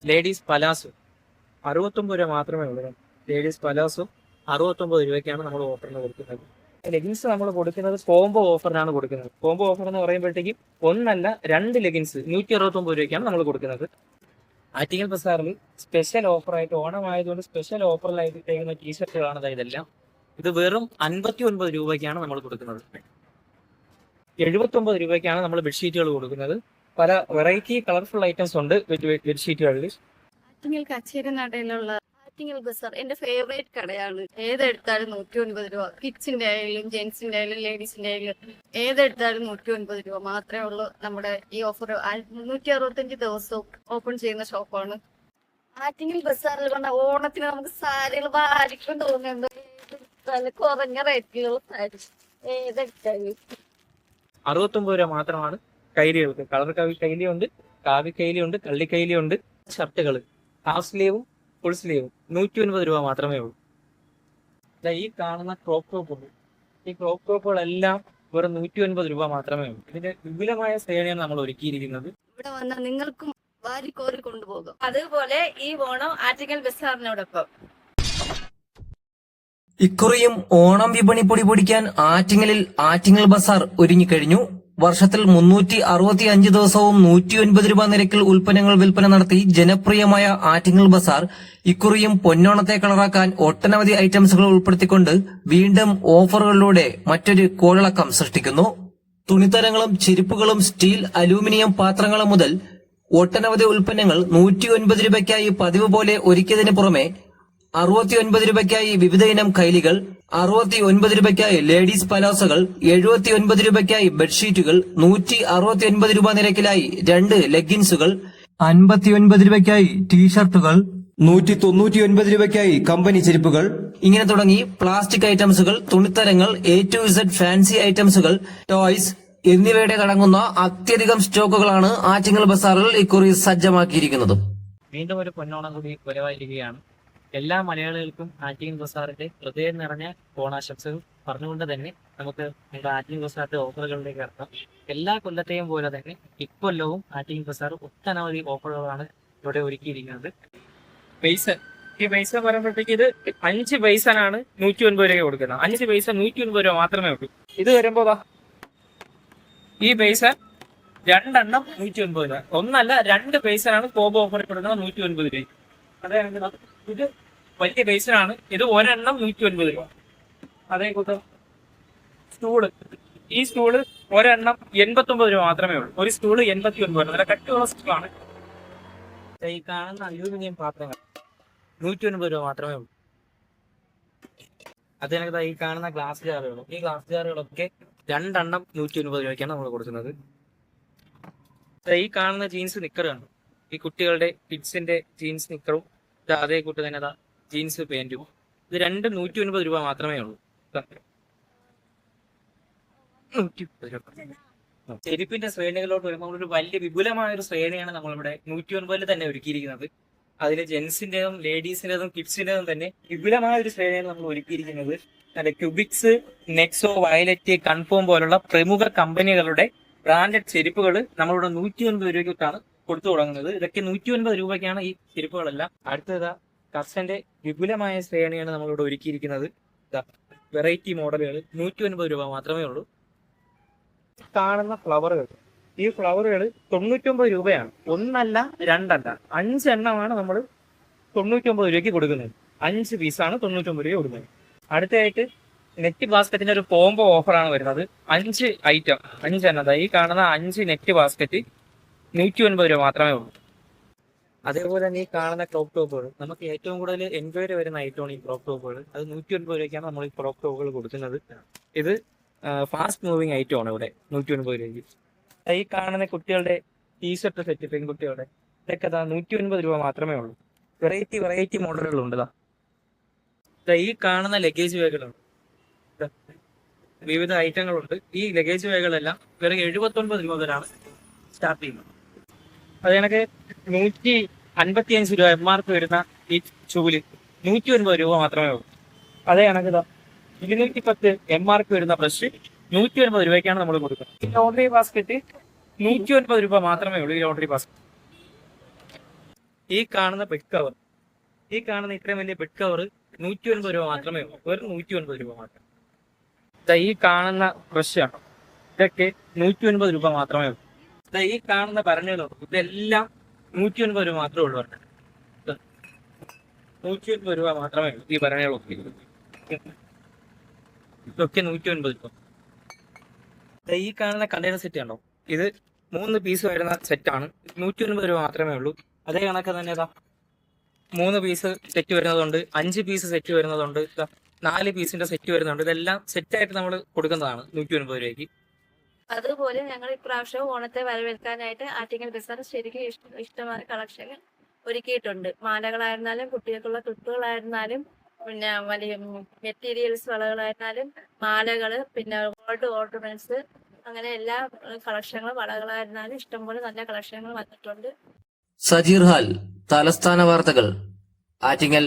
Ladies palazzo 69 രൂപ മാത്രമേ ഉള്ളൂ. ലേഡീസ് പലാസോ 69 രൂപയ്ക്കാണ് നമ്മൾ ഓഫറിന് കൊടുക്കുന്നത്. ലെഗിൻസ് നമ്മൾ കൊടുക്കുന്നത് കോംബോ ഓഫറിനാണ് കൊടുക്കുന്നത്. കോംബോ ഓഫർ എന്ന് പറയുമ്പോഴത്തേക്കും ഒന്നല്ല 2 ലെഗിൻസ് 169 രൂപയ്ക്കാണ് നമ്മൾ കൊടുക്കുന്നത്. ആറ്റിങ്ങൽ ബസാറിൽ സ്പെഷ്യൽ ഓഫറായിട്ട് ഓണം ആയതുകൊണ്ട് സ്പെഷ്യൽ ഓഫറിലായിട്ട് ഇട്ടേക്കുന്ന ടീഷർട്ടുകളാണ് ഇതെല്ലാം. ഇത് വെറും 59 രൂപയ്ക്കാണ് നമ്മൾ കൊടുക്കുന്നത്. 79 രൂപയ്ക്കാണ് നമ്മൾ ബെഡ്ഷീറ്റുകൾ കൊടുക്കുന്നത്. പല വെറൈറ്റി കളർഫുൾ ഐറ്റംസ് ഉണ്ട് ബെഡ്ഷീറ്റുകളിൽ. ആറ്റിങ്ങൽ കച്ചേരി നടയിലുള്ള ആറ്റിങ്ങൽ ബസാർ എന്റെ ഫേവറേറ്റ് കടയാണ്. ഏതെടുത്താലും 109 രൂപ. കിഡ്സിന്റെ ആയാലും ജെന്റ്സിന്റെ ആയാലും ലേഡീസിന്റെ ആയാലും ഏതെടുത്താലും 109 രൂപ മാത്രമേ ഉള്ളൂ. നമ്മുടെ ഈ ഓഫർ 365 ദിവസവും ഓപ്പൺ ചെയ്യുന്ന ഷോപ്പാണ്. ആറ്റിങ്ങൽ ബസാറിൽ വന്ന ഓണത്തിന് നമുക്ക് സാരികൾ വാരിക്കും തോന്നുന്നുണ്ട്. കുറഞ്ഞ റേറ്റിലുള്ള സാരി ഏതെടുത്താലും 69 രൂപ മാത്രമാണ്. കൈലികൾക്ക് കളർ കൈലിയുണ്ട്, കാവി കൈലിയുണ്ട്, കള്ളി കൈലിയുണ്ട്. ഷർട്ടുകൾ ഹാഫ് സ്ലീവും ഫുൾ സ്ലീവും 109 രൂപ മാത്രമേ ഉള്ളൂ. ഈ കാണുന്ന ക്രോപ്പ് ടോപ്പുകൾ, ഈ ക്രോപ്പ് ടോപ്പുകളെല്ലാം വെറും 109 രൂപ മാത്രമേ ഉള്ളൂ. ഇതിന്റെ വിപുലമായ ശ്രേണിയാണ് നമ്മൾ ഒരുക്കിയിരിക്കുന്നത്. ഇവിടെ വന്നാൽ നിങ്ങൾക്കും വാരിക്കോരി കൊണ്ടുപോകും. അതുപോലെ ഈ ഓണം ആറ്റിങ്ങൽ ബസാറിനോടൊപ്പം. ഇക്കുറിയും ഓണം വിപണി പൊടി പൊടിക്കാൻ ആറ്റിങ്ങലിൽ ആറ്റിങ്ങൽ ബസാർ ഒരുങ്ങിക്കഴിഞ്ഞു. വർഷത്തിൽ 365 ദിവസവും 109 രൂപ നിരക്കിൽ ഉൽപ്പന്നങ്ങൾ വിൽപ്പന നടത്തി ജനപ്രിയമായ ആറ്റിങ്ങൽ ബസാർ ഇക്കുറിയും പൊന്നോണത്തെ കളറാക്കാൻ ഒട്ടനവധി ഐറ്റംസുകൾ ഉൾപ്പെടുത്തിക്കൊണ്ട് വീണ്ടും ഓഫറുകളിലൂടെ മറ്റൊരു കോളിളക്കം സൃഷ്ടിക്കുന്നു. തുണിത്തരങ്ങളും ചെരുപ്പുകളും സ്റ്റീൽ അലൂമിനിയം പാത്രങ്ങളും മുതൽ ഒട്ടനവധി ഉൽപ്പന്നങ്ങൾ 109 രൂപയ്ക്കായി പതിവ് പോലെ ഒരുക്കിയതിനു പുറമെ 69 രൂപയ്ക്കായി വിവിധ ഇനം കൈലികൾ, 69 രൂപയ്ക്കായി ലേഡീസ് പലാസകൾ, 79 രൂപയ്ക്കായി ബെഡ്ഷീറ്റുകൾ, 169 രൂപ നിരക്കിലായി 2 ലെഗിൻസുകൾ, 59 രൂപയ്ക്കായി ടീഷർട്ടുകൾ, 199 രൂപയ്ക്കായി കമ്പനി ചെരുപ്പുകൾ, ഇങ്ങനെ തുടങ്ങി പ്ലാസ്റ്റിക് ഐറ്റംസുകൾ, തുണിത്തരങ്ങൾ, A to Z ഫാൻസി ഐറ്റംസുകൾ, ടോയ്സ് എന്നിവയുടെ അടങ്ങുന്ന അത്യധികം സ്റ്റോക്കുകളാണ് ആറ്റിങ്ങൽ ബസാറിൽ ഇക്കുറി സജ്ജമാക്കിയിരിക്കുന്നത്. വീണ്ടും ഒരു പൊന്നോണം കൂടി വരവായിരിക്കുകയാണ്. എല്ലാ മലയാളികൾക്കും ആറ്റിങ്ങൽ ബസാറിന്റെ ഹൃദയം നിറഞ്ഞ ഓണാശംസകൾ പറഞ്ഞുകൊണ്ട് തന്നെ നമുക്ക് നമ്മുടെ ആറ്റിങ്ങൽ ബസാറിന്റെ ഓഫറുകളിലേക്ക് ഇറക്കാം. എല്ലാ കൊല്ലത്തെയും പോലെ തന്നെ ഇക്കൊല്ലവും ആറ്റിങ്ങൽ ബസാർ ഒട്ടനവധി ഓഫറുകളാണ് ഇവിടെ ഒരുക്കിയിരിക്കുന്നത്. പൈസ ഈ പൈസ പറയുമ്പോഴത്തേക്ക് ഇത് 5 പൈസനാണ് 109 രൂപ കൊടുക്കുന്നത്. 5 പൈസ 109 രൂപ മാത്രമേ ഉള്ളൂ. ഇത് വരുമ്പോ ഈ പൈസ 2 എണ്ണം 109 രൂപ. ഒന്നല്ല 2 പൈസനാണ് കോംബോ ഓഫറിൽ കൊടുക്കുന്നത് 109 രൂപ. അതായത് ഇത് വലിയ പൈസയാണ്. ഇത് ഒരെണ്ണം 109 രൂപ. അതേ കൂട്ടം സ്റ്റൂള്, ഈ സ്റ്റൂള് ഒരെണ്ണം 89 രൂപ മാത്രമേ ഉള്ളൂ. ഒരു സ്റ്റൂള് 89 രൂപ. നല്ല കട്ടിയുള്ള സ്റ്റൂളാണ്. ഈ കാണുന്ന അലൂമിനിയം പാത്രങ്ങൾ 109 രൂപ മാത്രമേ ഉള്ളൂ. അതിനകത്ത് ഈ കാണുന്ന ഗ്ലാസ് ജാറുകളും, ഈ ഗ്ലാസ് ജാറുകളൊക്കെ 2 എണ്ണം 109 രൂപയ്ക്കാണ് നമ്മൾ കൊടുക്കുന്നത്. ഈ കാണുന്ന ജീൻസ് നിക്കറാണ്. ഈ കുട്ടികളുടെ കിഡ്സിന്റെ ജീൻസ് നിക്കറും അതേ കൂട്ട് തന്നെ ജീൻസ് പാൻറ്റും. ഇത് രണ്ടും 109 രൂപ മാത്രമേ ഉള്ളൂ. ചെരുപ്പിന്റെ ശ്രേണികളോട്ട് വരുമ്പോൾ ഒരു വലിയ വിപുലമായ ഒരു ശ്രേണിയാണ് നമ്മളിവിടെ 109 തന്നെ ഒരുക്കിയിരിക്കുന്നത്. അതിൽ ജെൻസിന്റേതും ലേഡീസിന്റേതും കിഡ്സിന്റേതും തന്നെ വിപുലമായ ഒരു ശ്രേണിയാണ് നമ്മൾ ഒരുക്കിയിരിക്കുന്നത്. അതിന്റെ ക്യൂബിക്സ്, നെക്സോ, വയലറ്റ്, കൺഫോം പോലുള്ള പ്രമുഖ കമ്പനികളുടെ ബ്രാൻഡഡ് ചെരുപ്പുകൾ നമ്മളിവിടെ 109 രൂപയ്ക്കാണ് കൊടുത്തു തുടങ്ങുന്നത്. ഇതൊക്കെ 109 രൂപയ്ക്കാണ് ഈ ചെരുപ്പുകളെല്ലാം. അടുത്തത് കർഷന്റെ വിപുലമായ ശ്രേണിയാണ് നമ്മളിവിടെ ഒരുക്കിയിരിക്കുന്നത്. വെറൈറ്റി മോഡലുകൾ 109 രൂപ മാത്രമേ ഉള്ളൂ. കാണുന്ന ഫ്ലവറുകൾ, ഈ ഫ്ലവറുകൾ 99 രൂപയാണ്. ഒന്നല്ല 2 അല്ല 5 എണ്ണമാണ് നമ്മൾ 99 രൂപയ്ക്ക് കൊടുക്കുന്നത്. 5 പീസാണ് 99 രൂപ കൊടുക്കുന്നത്. അടുത്തതായിട്ട് നെറ്റ് ബാസ്ക്കറ്റിന്റെ ഒരു കോംബോ ഓഫറാണ് വരുന്നത്. 5 ഐറ്റം 5 എണ്ണം. ഈ കാണുന്ന 5 നെറ്റ് ബാസ്ക്കറ്റ് 109 രൂപ മാത്രമേ ഉള്ളൂ. അതേപോലെ തന്നെ ഈ കാണുന്ന ക്രോപ്പ് ടോപ്പുകൾ, നമുക്ക് ഏറ്റവും കൂടുതൽ എൻക്വയറി വരുന്ന ഐറ്റമാണ് ഈ ക്രോപ്പ് ടോപ്പുകൾ. അത് 109 രൂപയ്ക്കാണ് നമ്മൾ ഈ ക്രോപ്പ് ടോപ്പുകൾ കൊടുക്കുന്നത്. ഇത് ഫാസ്റ്റ് മൂവിങ് ഐറ്റമാണ് ഇവിടെ 109 രൂപയ്ക്ക്. ഈ കാണുന്ന കുട്ടികളുടെ ടീഷർട്ട് സെറ്റ്, പെൺകുട്ടികളുടെ ഇതൊക്കെ 109 രൂപ മാത്രമേ ഉള്ളൂ. വെറൈറ്റി മോഡലുകളുണ്ട്. ഈ കാണുന്ന ലഗേജ് ബാഗുകളുണ്ട്, വിവിധ ഐറ്റങ്ങളുണ്ട്. ഈ ലഗേജ് ബാഗുകളെല്ലാം വെറും 79 രൂപ മുതലാണ് സ്റ്റാർട്ട് ചെയ്യുന്നത്. അത് കണക്ക് 155 രൂപ MRP വരുന്ന ഈ ചൂല് 109 രൂപ മാത്രമേ ഉള്ളൂ. അതേ കണക്ക് 210 MRP വരുന്ന ബ്രഷ് 109 രൂപയ്ക്കാണ് നമ്മൾ കൊടുക്കുന്നത്. ഈ ലോണ്ടറി ബാസ്ക്കറ്റ് 109 രൂപ മാത്രമേ ഉള്ളൂ. ഈ ലോണ്ടറി ബാസ്ക്കറ്റ് ഈ കാണുന്ന ബെഡ് കവർ, ഈ കാണുന്ന ഇത്രയും വലിയ ബെഡ് കവർ 190 രൂപ മാത്രമേ ഉള്ളൂ. വെറും 190 രൂപ മാത്രം. ഈ കാണുന്ന ബ്രഷ് ആണ്, ഇതൊക്കെ 190 രൂപ മാത്രമേ ഉള്ളൂ. ഈ കാണുന്ന ഭരണികളുണ്ട്, ഇതെല്ലാം 190 രൂപ മാത്രമേ ഉള്ളൂ. 190 രൂപ മാത്രമേ ഉള്ളൂ ഈ ഭരണികളൊക്കെ. ഇതൊക്കെ 190 രൂപ. ഈ കാണുന്ന കണ്ടെയ്നർ സെറ്റ് ഉണ്ടോ, ഇത് 3 പീസ് വരുന്ന സെറ്റാണ്, 190 രൂപ മാത്രമേ ഉള്ളൂ. അതേ കണക്ക് തന്നെ 3 പീസ് സെറ്റ് വരുന്നതുണ്ട്, 5 പീസ് സെറ്റ് വരുന്നതുണ്ട്, 4 പീസിന്റെ സെറ്റ് വരുന്നുണ്ട്. ഇതെല്ലാം സെറ്റായിട്ട് നമ്മൾ കൊടുക്കുന്നതാണ് 190 രൂപയ്ക്ക്. അതുപോലെ ഞങ്ങൾ ഇപ്രാവശ്യം ഓണത്തെ വരവേൽക്കാനായിട്ട് ആറ്റിങ്ങൽ ബസാർ ശരിക്കും ഇഷ്ടമായ കളക്ഷൻ ഒരുക്കിയിട്ടുണ്ട്. മാലകളായിരുന്നാലും കുട്ടികൾക്കുള്ള ക്ലിപ്പുകളായിരുന്നാലും പിന്നെ വലിയ മെറ്റീരിയൽസ് വളകളായിരുന്നാലും മാലകള്, പിന്നെ ഗോൾഡ് ഓർണമെന്റ്സ്, അങ്ങനെ എല്ലാ കളക്ഷനുകളും വളകളായിരുന്നാലും ഇഷ്ടംപോലെ നല്ല കളക്ഷനുകൾ വന്നിട്ടുണ്ട്. സജീർ ഹാൽ, തലസ്ഥാന വാർത്തകൾ, ആറ്റിങ്ങൽ.